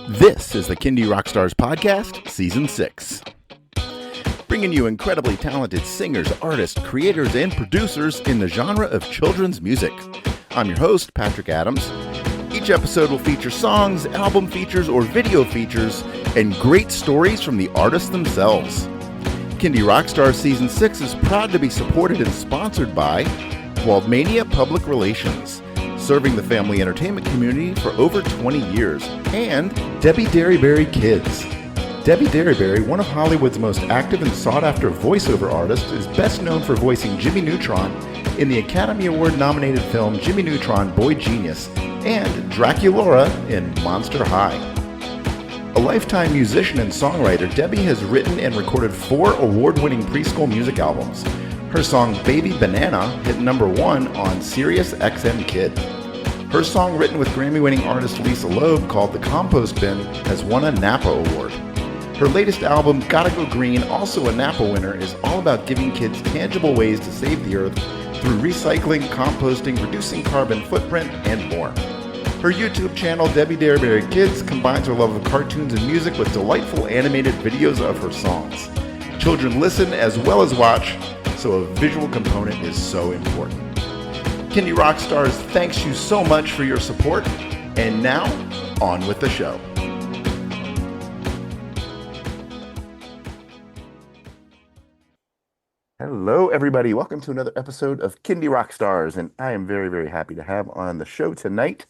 This is the Kindy Rockstars Podcast, Season 6. Bringing you incredibly talented singers, artists, creators, and producers in the genre of children's music. I'm your host, Patrick Adams. Each episode will feature songs, album features, or video features, and great stories from the artists themselves. Kindy Rockstars Season 6 is proud to be supported and sponsored by Waldmania Public Relations, serving the family entertainment community for over 20 years, and Debi Derryberry Kids. Debi Derryberry, one of Hollywood's most active and sought-after voiceover artists, is best known for voicing Jimmy Neutron in the Academy Award-nominated film Jimmy Neutron, Boy Genius, and Draculaura in Monster High. A lifetime musician and songwriter, Debi has written and recorded 4 award-winning preschool music albums. Her song Baby Banana hit #1 on Sirius XM Kid. Her song, written with Grammy-winning artist Lisa Loeb, called The Compost Bin, has won a Napa Award. Her latest album, Gotta Go Green, also a Napa winner, is all about giving kids tangible ways to save the earth through recycling, composting, reducing carbon footprint, and more. Her YouTube channel, Debi Derryberry Kids, combines her love of cartoons and music with delightful animated videos of her songs. Children listen as well as watch, so a visual component is so important. Kindy Rockstars thanks you so much for your support, and now, on with the show. Hello, everybody. Welcome to another episode of Kindy Rockstars, and I am very, very happy to have on the show tonight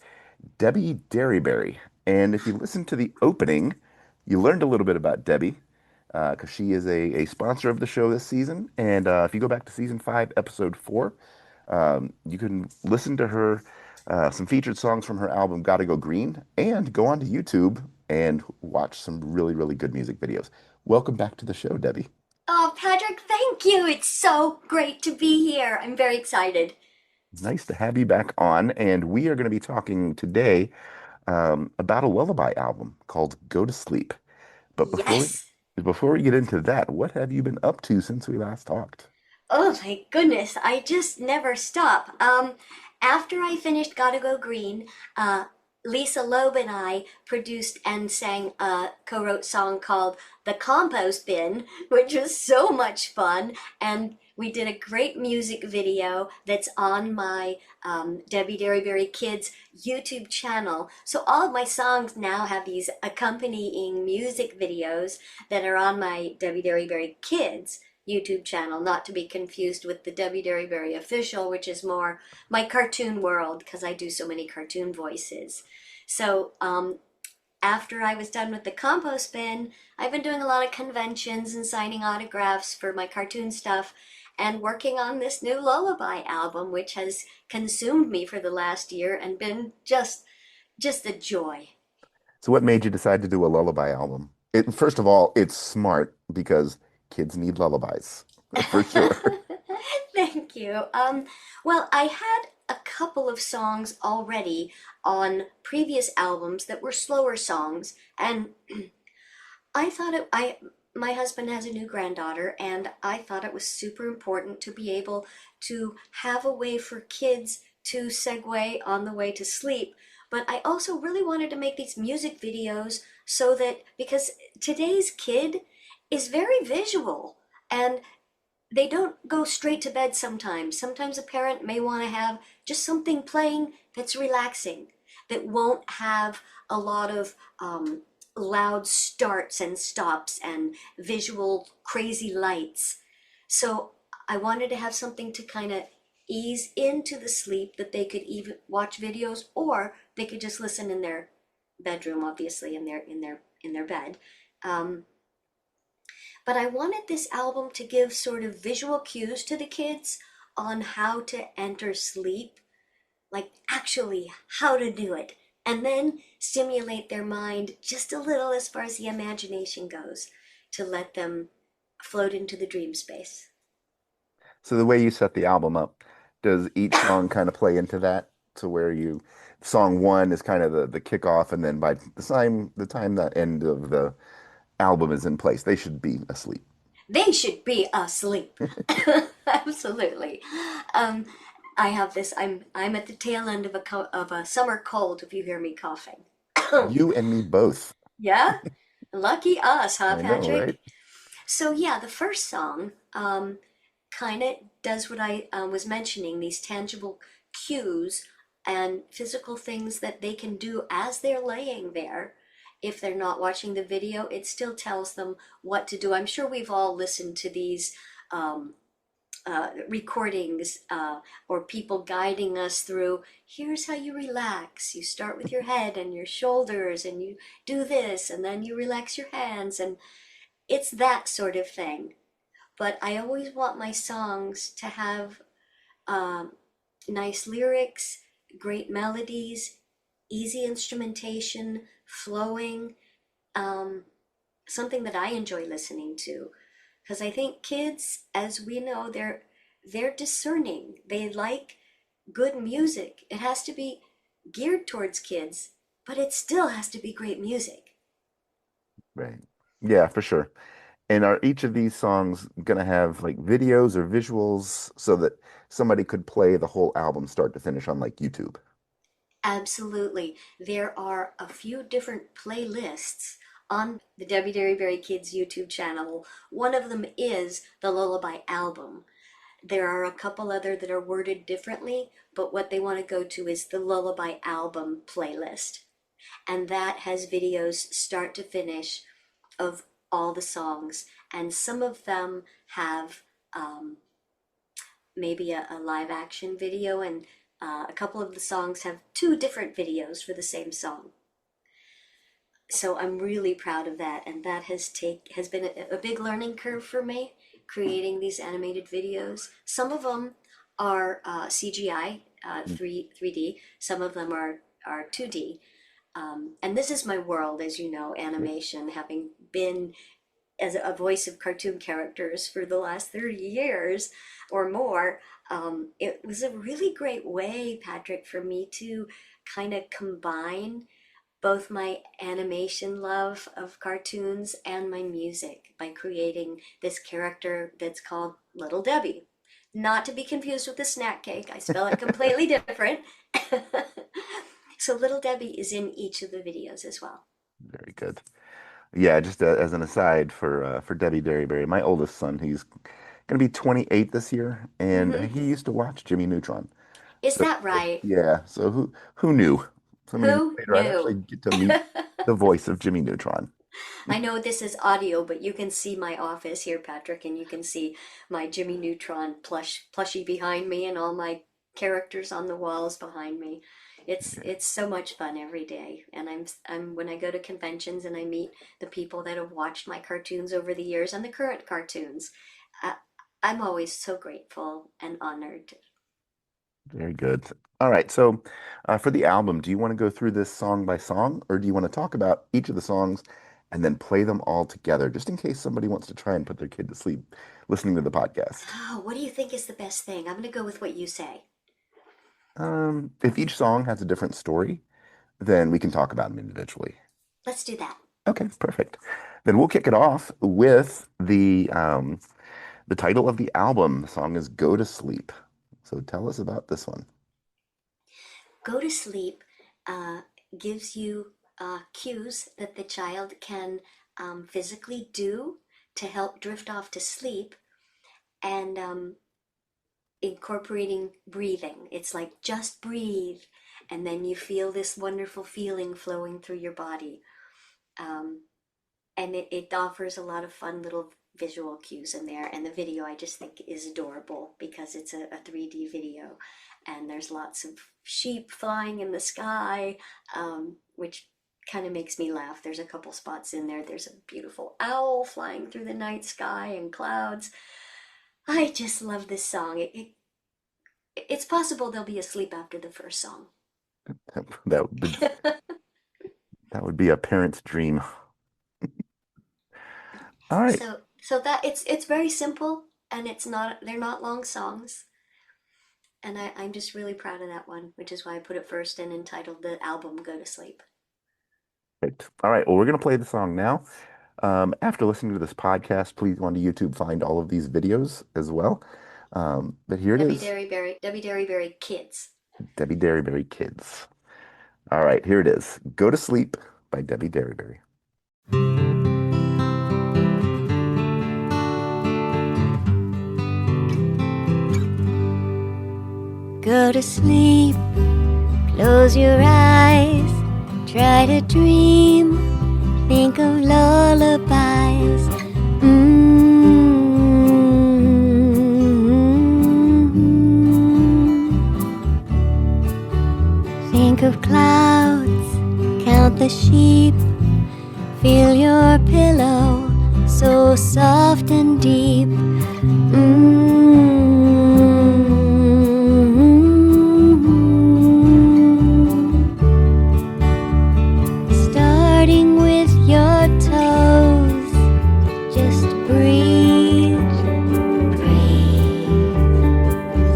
Debi Derryberry. And if you listened to the opening, you learned a little bit about Debi, because she is a sponsor of the show this season. And if you go back to Season 5, Episode 4, you can listen to her, some featured songs from her album Gotta Go Green, and go onto YouTube and watch some really, really good music videos. Welcome back to the show, Debi. Oh, Patrick, thank you. It's so great to be here. I'm very excited. Nice to have you back on. And we are going to be talking today about a lullaby album called Go to Sleep. But Yes. before we get into that, what have you been up to since we last talked? Oh my goodness, I just never stop. After I finished Gotta Go Green, Lisa Loeb and I produced and sang a co-wrote song called The Compost Bin, which was so much fun. And we did a great music video that's on my Debi Derryberry Kids YouTube channel. So all of my songs now have these accompanying music videos that are on my Debi Derryberry Kids YouTube channel, not to be confused with the Debi Derryberry Official, which is more my cartoon world because I do so many cartoon voices. So after I was done with the compost bin, I've been doing a lot of conventions and signing autographs for my cartoon stuff and working on this new lullaby album, which has consumed me for the last year and been just a joy. So what made you decide to do a lullaby album? First of all, it's smart because kids need lullabies, for sure. Thank you. Well, I had a couple of songs already on previous albums that were slower songs, and I thought my husband has a new granddaughter, and I thought it was super important to be able to have a way for kids to segue on the way to sleep. But I also really wanted to make these music videos so that, because today's kid is very visual and they don't go straight to bed sometimes. Sometimes a parent may want to have just something playing that's relaxing, that won't have a lot of loud starts and stops and visual crazy lights. So I wanted to have something to kind of ease into the sleep that they could even watch videos, or they could just listen in their bedroom, obviously in their bed. But I wanted this album to give sort of visual cues to the kids on how to enter sleep, like actually how to do it, and then stimulate their mind just a little as far as the imagination goes to let them float into the dream space. So the way you set the album up, does each song kind of play into that? To where song 1 is kind of the kickoff, and then by the time the end of the album is in place, they should be asleep. They should be asleep. Absolutely. I have this. I'm at the tail end of a summer cold. If you hear me coughing. You and me both. Yeah? Lucky us, huh, I know, right? Patrick? So yeah, the first song kind of does what I was mentioning, these tangible cues and physical things that they can do as they're laying there. If they're not watching the video, it still tells them what to do. I'm sure we've all listened to these um, recordings or people guiding us through. Here's how you relax. You start with your head and your shoulders, and you do this, and then you relax your hands, and it's that sort of thing. But I always want my songs to have um, nice lyrics, great melodies, easy instrumentation, flowing, um, something that I enjoy listening to. Because I think kids, as we know, they're discerning. They like good music. It has to be geared towards kids, but it still has to be great music. Right. Yeah, for sure. And are each of these songs gonna have like videos or visuals so that somebody could play the whole album start to finish on like YouTube? Absolutely. There are a few different playlists on the Debbie Derryberry Kids YouTube channel. One of them is the Lullaby Album. There are a couple other that are worded differently, but what they want to go to is the Lullaby Album playlist. And that has videos start to finish of all the songs. And some of them have um, maybe a live action video, and a couple of the songs have two different videos for the same song. So I'm really proud of that, and that has been a big learning curve for me, creating these animated videos. Some of them are CGI, 3D. Some of them are 2D. And this is my world, as you know, animation, having been as a voice of cartoon characters for the last 30 years or more. It was a really great way, Patrick, for me to kind of combine both my animation love of cartoons and my music by creating this character that's called Little Debbie. Not to be confused with the snack cake, I spell it completely different. So Little Debbie is in each of the videos as well. Very good. Yeah, just as an aside for Debbie Derryberry, my oldest son, he's gonna be 28 this year, and Hmm. he used to watch Jimmy Neutron. Is So that right? yeah, so who knew? So many years Who later, I'd actually knew? get to meet the voice of Jimmy Neutron. I know this is audio, but you can see my office here, Patrick, and you can see my Jimmy Neutron plushie behind me and all my characters on the walls behind me. It's so much fun every day, and I'm when I go to conventions and I meet the people that have watched my cartoons over the years and the current cartoons, I, I'm always so grateful and honored. Very good. All right, so for the album, do you want to go through this song by song, or do you want to talk about each of the songs and then play them all together, just in case somebody wants to try and put their kid to sleep listening to the podcast? Oh, what do you think is the best thing? I'm gonna go with what you say. If each song has a different story, then we can talk about them individually. Let's do that. Okay, perfect. Then we'll kick it off with the title of the album. The song is "Go to Sleep." So tell us about this one. Go to sleep uh, gives you cues that the child can physically do to help drift off to sleep, and incorporating breathing. It's like just breathe, and then you feel this wonderful feeling flowing through your body. Um, and it offers a lot of fun little visual cues in there. And the video I just think is adorable because it's a 3D video, and there's lots of sheep flying in the sky, which kind of makes me laugh. There's a couple spots in there. There's a beautiful owl flying through the night sky and clouds. I just love this song. It's possible they'll be asleep after the first song. That would be, that would be a parent's dream. All right. So that it's very simple, and they're not long songs, and I'm just really proud of that one, which is why I put it first and entitled the album Go to Sleep. Perfect. All right. Well, we're going to play the song now. After listening to this podcast, please go on to YouTube, find all of these videos as well. But here it is, Debbie Derryberry Kids. Debbie Derryberry Kids. All right, here it is. Go to Sleep by Debbie Derryberry. Go to sleep, close your eyes, try to dream, think of lullabies. Think of clouds, count the sheep, feel your pillow so soft and deep. Starting with your toes, just breathe, breathe.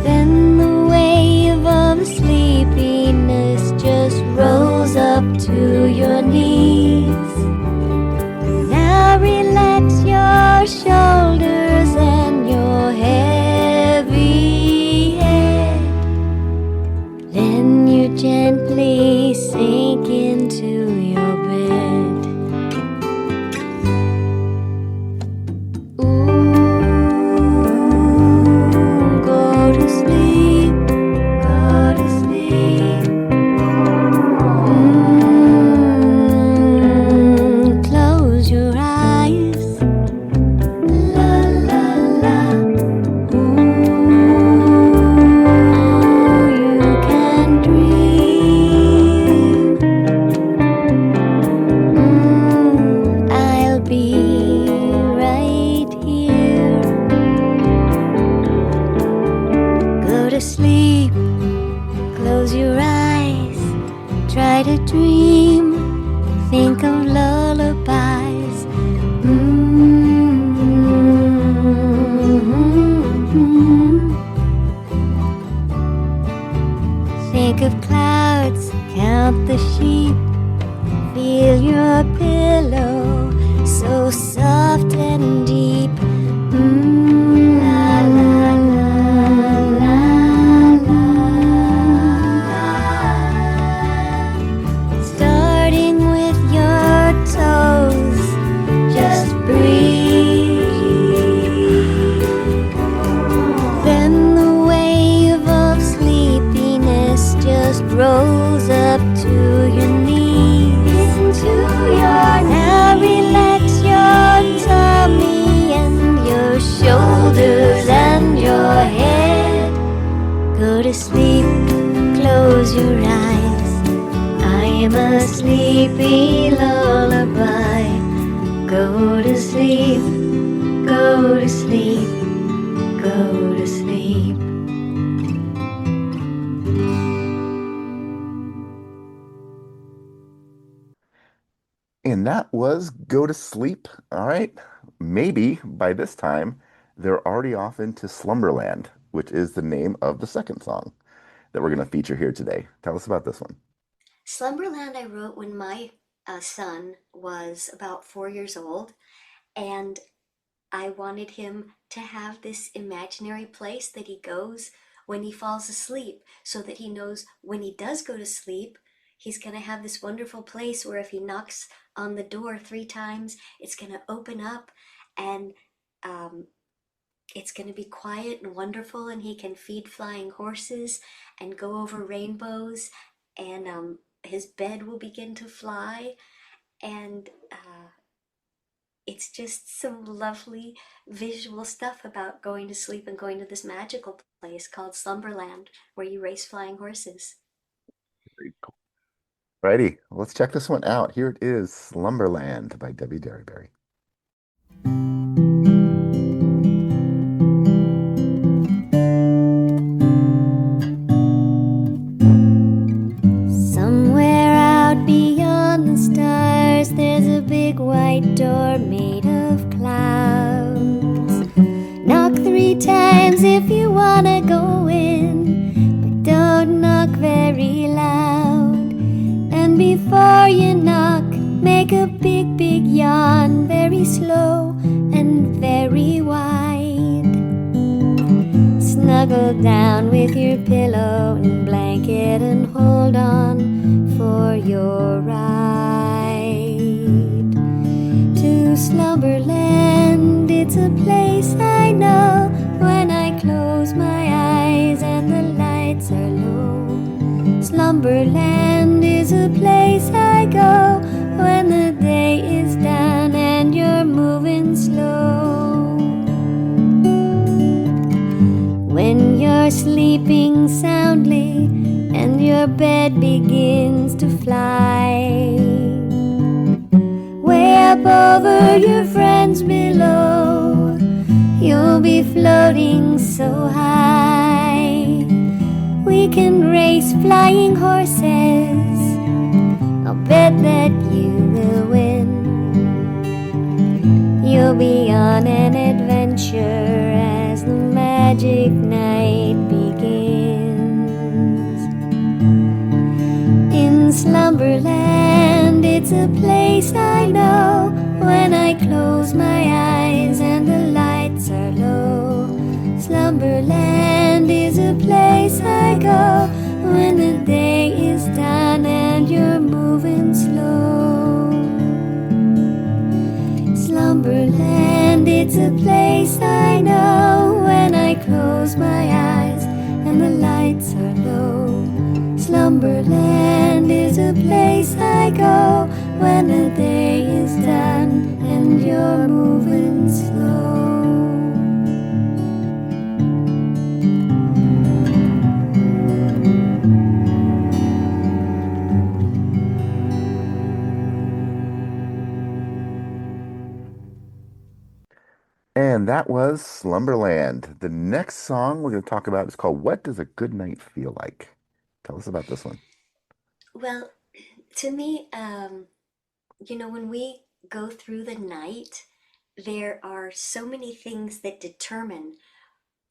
Then the wave of sleepiness just rolls up to your knees. Now relax your shoulders and your heavy head. Then you gently sink into your bed. Ooh, go to sleep, go to sleep. Close your eyes. La la la. Ooh, you can dream. I'll be right here. Go to sleep, close your eyes, try to dream, think of lullabies. Think of clouds, count the sheep, feel your pillow so soft and deep. La la la la la. Starting with your toes, just breathe. Then the wave of sleepiness just rolls up to your knees. Into your now relax your tummy and your shoulders and your head. Go to sleep, close your eyes. I am a sleepy lullaby. Go to sleep, go to sleep, go to sleep. And that was Go to Sleep. All right. Maybe by this time, they're already off into Slumberland, which is the name of the second song that we're going to feature here today. Tell us about this one. Slumberland I wrote when my son was about 4 years old, and I wanted him to have this imaginary place that he goes when he falls asleep, so that he knows when he does go to sleep, he's going to have this wonderful place where if he knocks on the door 3 times, it's going to open up, and it's going to be quiet and wonderful, and he can feed flying horses and go over rainbows, and his bed will begin to fly, and it's just some lovely visual stuff about going to sleep and going to this magical place called Slumberland, where you race flying horses. Very cool. Righty, let's check this one out. Here it is, Slumberland by Debi Derryberry. Somewhere out beyond the stars, there's a big white door made of clouds. Knock 3 times if you wanna go in, but don't knock very loud. And before you knock, make a big, big yawn, very slow and very wide. Snuggle down with your pillow and blanket and hold on for your ride to Slumberland. It's a place I know when I close my eyes and the lights are up over your friends below. You'll be floating so high. We can race flying horses. I'll bet that you will win. You'll be on an adventure as the magic night begins. In Slumberland, it's a place I know. When I close my eyes and the lights are low, Slumberland is a place I go when the day is done and you're moving slow. Slumberland, it's a place I know. When I close my eyes and the lights are low, Slumberland is a place I go when the day is done and you're moving slow. And that was Slumberland. The next song we're going to talk about is called What Does a Good Night Feel Like? Tell us about this one. Well, to me, when we go through the night, there are so many things that determine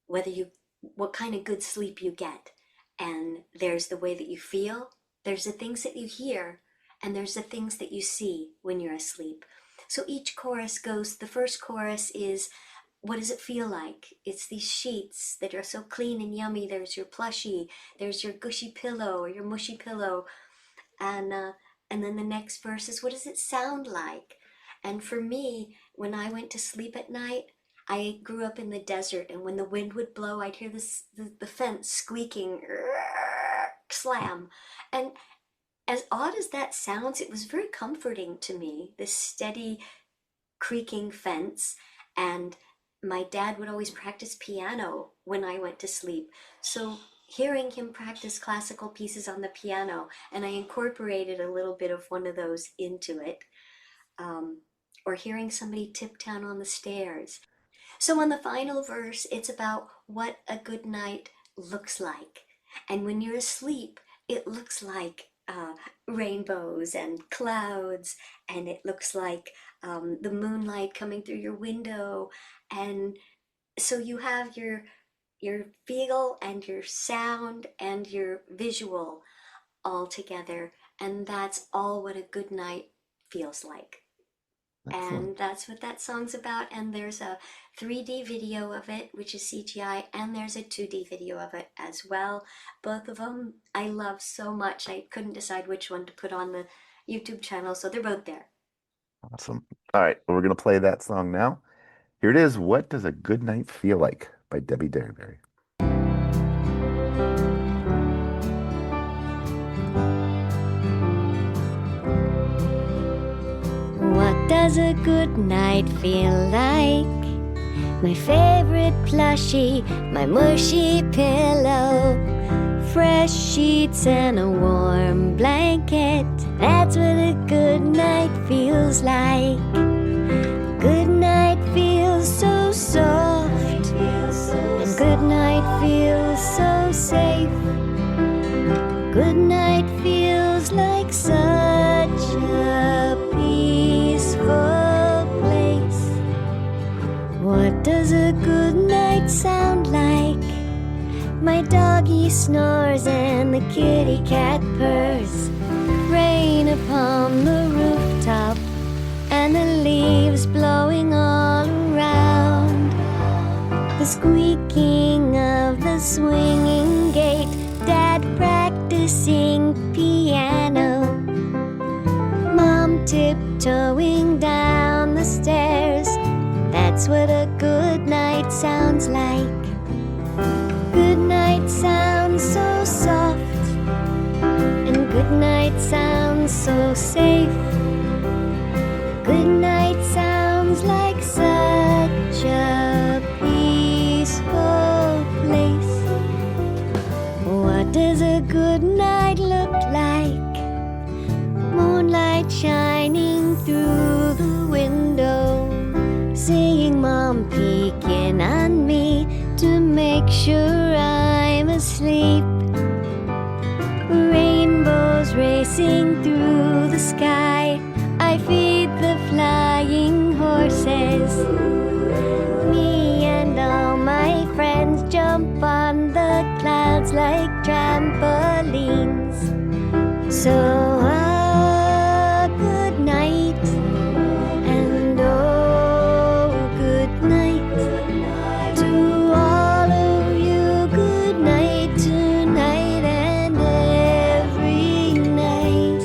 what kind of good sleep you get. And there's the way that you feel, there's the things that you hear, and there's the things that you see when you're asleep. So each chorus goes, the first chorus is, what does it feel like? It's these sheets that are so clean and yummy. There's your plushie, there's your gushy pillow or your mushy pillow. And then the next verse is, what does it sound like? And for me, when I went to sleep at night, I grew up in the desert, and when the wind would blow, I'd hear the fence squeaking, slam. And as odd as that sounds, it was very comforting to me, this steady creaking fence. And my dad would always practice piano when I went to sleep. So hearing him practice classical pieces on the piano, and I incorporated a little bit of one of those into it, or hearing somebody tip down on the stairs. So on the final verse, it's about what a good night looks like. And when you're asleep, it looks like rainbows and clouds, and it looks like the moonlight coming through your window. And so you have your feel and your sound and your visual all together, and that's all what a good night feels like. Excellent. And that's what that song's about. And there's a 3D video of it, which is CGI, and there's a 2D video of it as well. Both of them I love so much. I couldn't decide which one to put on the YouTube channel, so they're both there. Awesome. All right, well, we're going to play that song now. Here it is, What Does a Good Night Feel Like by Debi Derryberry. What does a good night feel like? My favorite plushie, my mushy pillow, fresh sheets and a warm blanket. That's what a good night feels like. Good night feels so soft, and good night feels so safe. Good night feels like such a peaceful place. What does a good night sound like? My doggy snores and the kitty cat purrs. Rain upon the rooftop and the leaves blowing all around. The squeaking of the swinging gate, Dad practicing piano, Mom tiptoeing down the stairs. That's what a good night sounds like. Good night sounds so soft, and good night sounds so safe. Good night sounds like such a peaceful place. What does a good night look like? Moonlight shining through the window. sleep. Rainbows racing through the sky. I feed the flying horses. Me and all my friends jump on the clouds like trampolines. So good night, and oh, good night to all of you. Good night tonight and every night.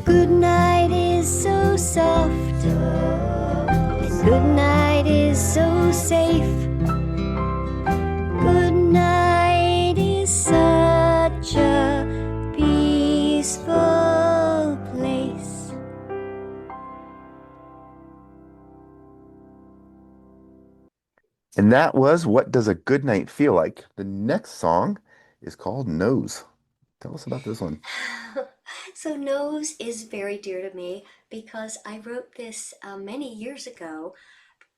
Good night is so soft, and good night is so safe. Good night is such a peaceful place. And that was What Does a Good Night Feel Like? The next song is called Nose. Tell us about this one. So Nose is very dear to me because I wrote this many years ago,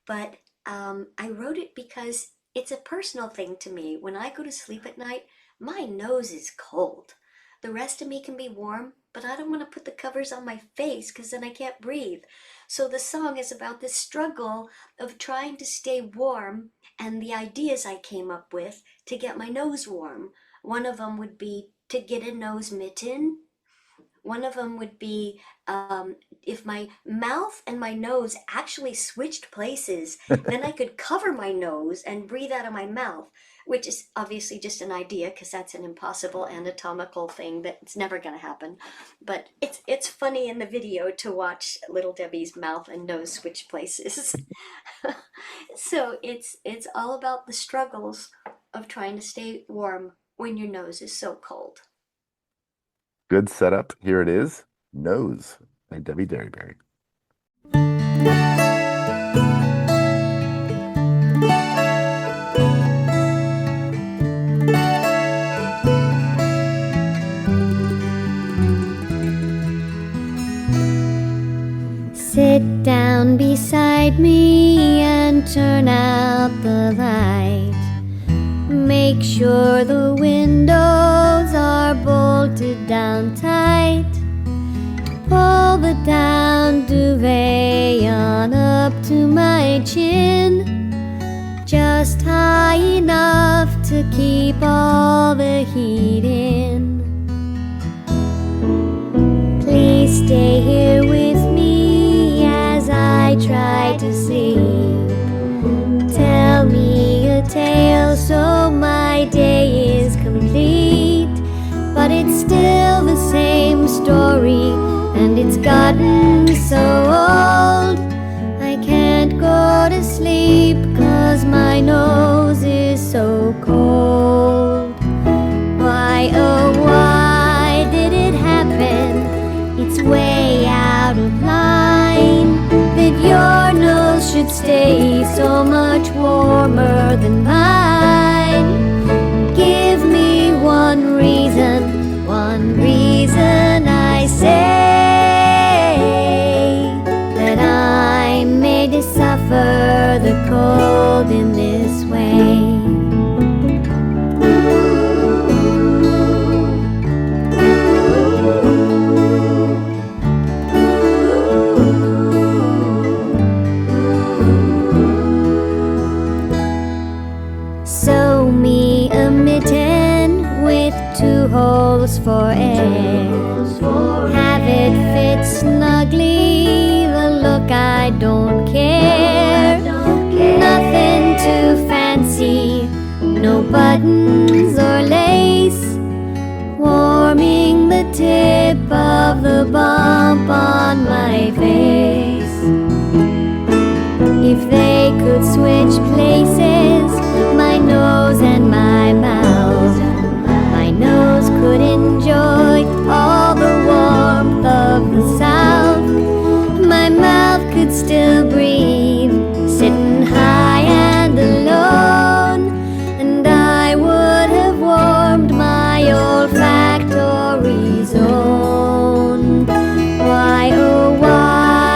but I wrote it because it's a personal thing to me. When I go to sleep at night, my nose is cold. The rest of me can be warm, but I don't want to put the covers on my face because then I can't breathe. So the song is about this struggle of trying to stay warm and the ideas I came up with to get my nose warm. One of them would be to get a nose mitten. One of them would be if my mouth and my nose actually switched places, then I could cover my nose and breathe out of my mouth, which is obviously just an idea because that's an impossible anatomical thing that's never going to happen. But it's funny in the video to watch little Debbie's mouth and nose switch places. So it's all about the struggles of trying to stay warm when your nose is so cold. Good setup. Here it is. Nose by Debi Derryberry. Sit down beside me and turn out the light. Make sure the windows are bolted down tight. Pull the down duvet on up to my chin, just high enough to keep all the heat in. Please stay here with me as I try to sleep. Tell me a tale so my day is complete. But it's still the same story, and it's gotten so old. I can't go to sleep 'cause my nose is so cold. Why, oh why did it happen? It's way out of line that your nose should stay so much warmer than mine. Give me one reason I say that I'm made to suffer the cold in this way. Sew me a mitten with 2 holes for air. Have it fit snugly, the look I don't care. Nothing too fancy, no buttons or lace. Warming the tip of the bump on my face. If they could switch places, my nose and my mouth, my nose could enjoy all the warmth of the south. My mouth could still breathe, sitting high and alone, and I would have warmed my olfactory zone. Why, oh why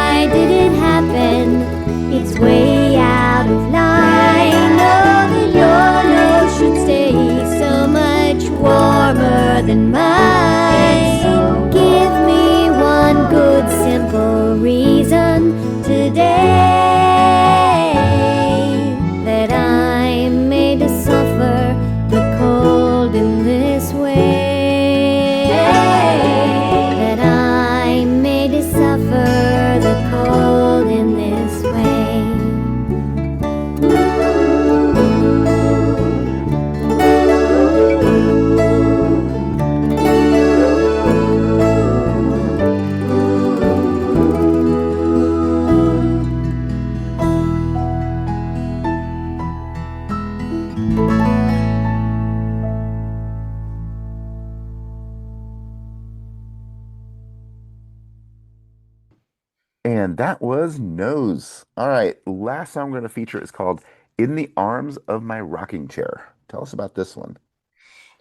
And that was Nose. All right, last song I'm going to feature is called In the Arms of My Rocking Chair. Tell us about this one.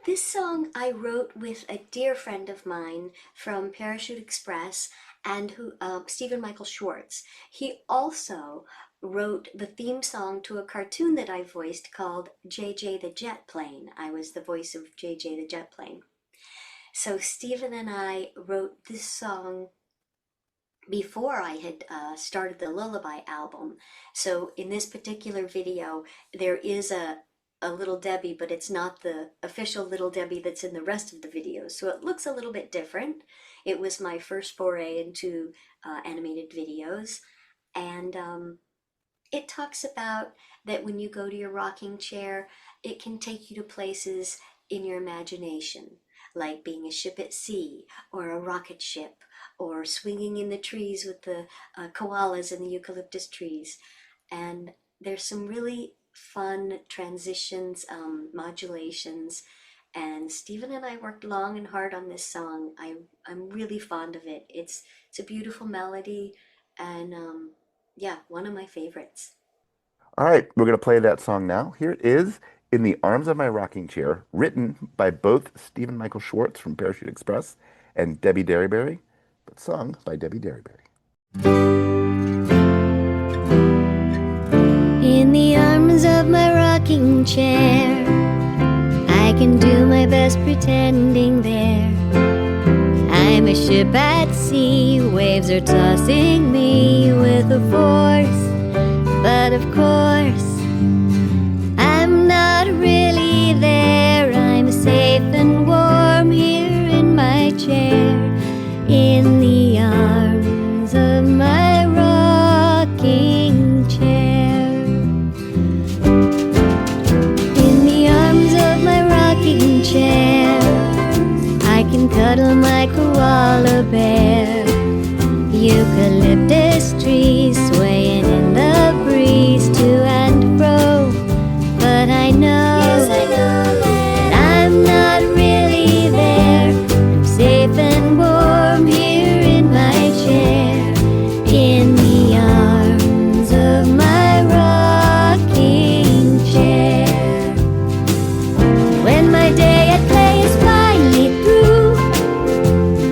This song I wrote with a dear friend of mine from Parachute Express and who Stephen Michael Schwartz. He also wrote the theme song to a cartoon that I voiced called JJ the Jet Plane. I was the voice of JJ the Jet Plane. So Stephen and I wrote this song before I had started the Lullaby album. So in this particular video, there is a Little Debbie, but it's not the official Little Debbie that's in the rest of the videos. So it looks a little bit different. It was my first foray into animated videos. And it talks about that when you go to your rocking chair, it can take you to places in your imagination, like being a ship at sea, or a rocket ship, or swinging in the trees with the koalas and the eucalyptus trees. And there's some really fun transitions, modulations, and Stephen and I worked long and hard on this song. I'm really fond of it. It's a beautiful melody, and yeah, one of my favorites. All right, we're going to play that song now. Here it is, In the Arms of My Rocking Chair, written by both Stephen Michael Schwartz from Parachute Express and Debi Derryberry, but sung by Debi Derryberry. In the arms of my rocking chair, I can do my best pretending there. I'm a ship at sea, waves are tossing me with a force. But of course, I'm not really there. I'm safe and warm here in my chair, in the arms of my rocking chair. In the arms of my rocking chair, I can cuddle my koala bear. Eucalyptus trees swaying in the breeze to and fro. But I know, yes, I know that I'm not really there. I'm safe and warm here in my chair, in the arms of my rocking chair. When my day at play is finally through,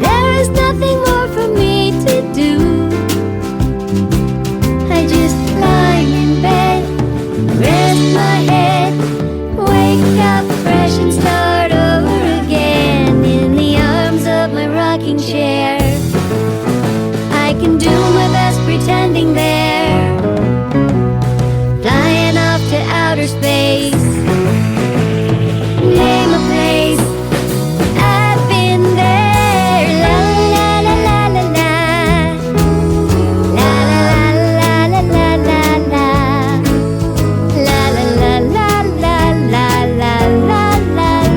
there is nothing more for me to do. I just lie in bed, rest my head, wake up fresh and start over again, in the arms of my rocking chair. I can do my best pretending there, flying off to outer space. Name a place, I've been there. La la la la la la, la la la la la la la, la la la la la la la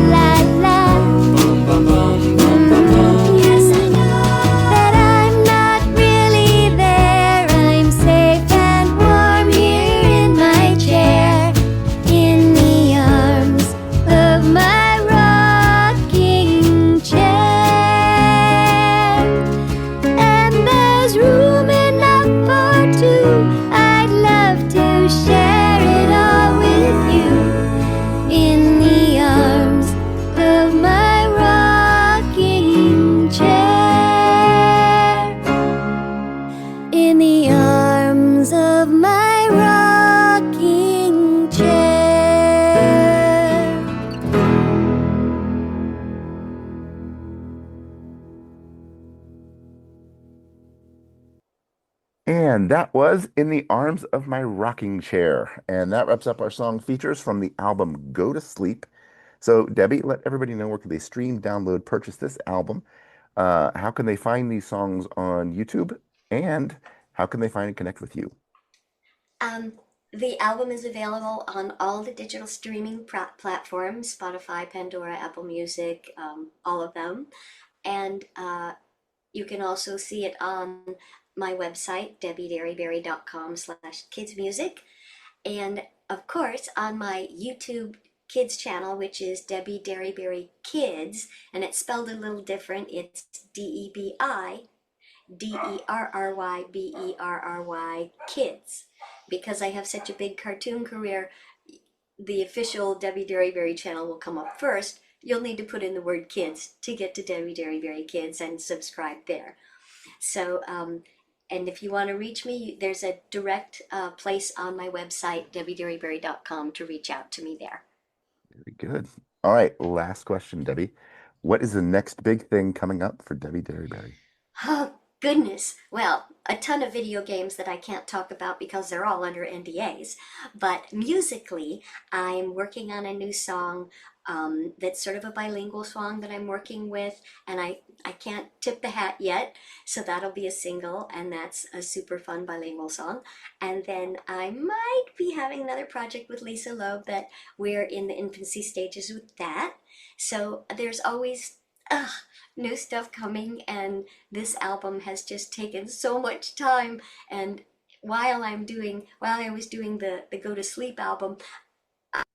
la la. Yes, I know that I'm not really there. I'm safe and warm here in my chair, in the arms of my rocking chair. And there's room enough for two. I'd love to share it all with you, in the arms of my rocking chair, in the arms of my rocking chair. And that was In the Arms of My Rocking Chair. And that wraps up our song features from the album Go to Sleep. So, Debbie, let everybody know where can they stream, download, purchase this album. How can they find these songs on YouTube? And how can they find and connect with you? Um, the album is available on all the digital streaming platforms, Spotify, Pandora, Apple Music, all of them. And you can also see it on my website, debiderryberry.com/kidsmusic. And of course, on my YouTube kids channel, which is Debi Derryberry Kids, and it's spelled a little different. It's DEBI Derryberry Kids. Because I have such a big cartoon career, the official Debi Derryberry channel will come up first. You'll need to put in the word kids to get to Debi Derryberry Kids and subscribe there. So, and if you want to reach me, there's a direct place on my website, debiderryberry.com, to reach out to me there. Very good. All right, last question, Debbie. What is the next big thing coming up for Debbie Derryberry? Oh, goodness. Well, a ton of video games that I can't talk about because they're all under NDAs. But musically, I'm working on a new song that's sort of a bilingual song that I'm working with, and I can't tip the hat yet, so that'll be a single, and that's a super fun bilingual song. And then I might be having another project with Lisa Loeb that we're in the infancy stages with that. So there's always uh, new stuff coming, and this album has just taken so much time. And while I was doing the Go to Sleep album,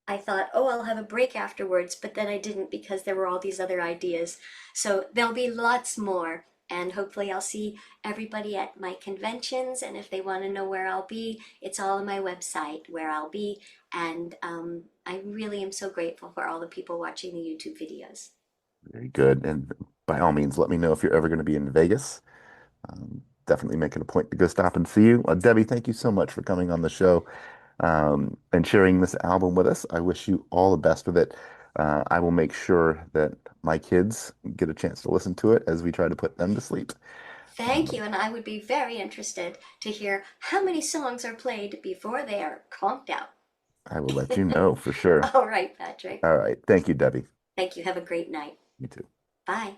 I thought, oh, I'll have a break afterwards, but then I didn't because there were all these other ideas. So there'll be lots more, and hopefully I'll see everybody at my conventions. And if they want to know where I'll be, it's all on my website where I'll be. And I really am so grateful for all the people watching the YouTube videos. Very good. And by all means, let me know if you're ever going to be in Vegas. Definitely make it a point to go stop and see you. Debbie, thank you so much for coming on the show and sharing this album with us. I wish you all the best with it. I will make sure that my kids get a chance to listen to it as we try to put them to sleep. Thank you, and I would be very interested to hear how many songs are played before they are conked out. I will let you know for sure. All right, Patrick. All right. Thank you, Debbie. Thank you. Have a great night. You too. Bye.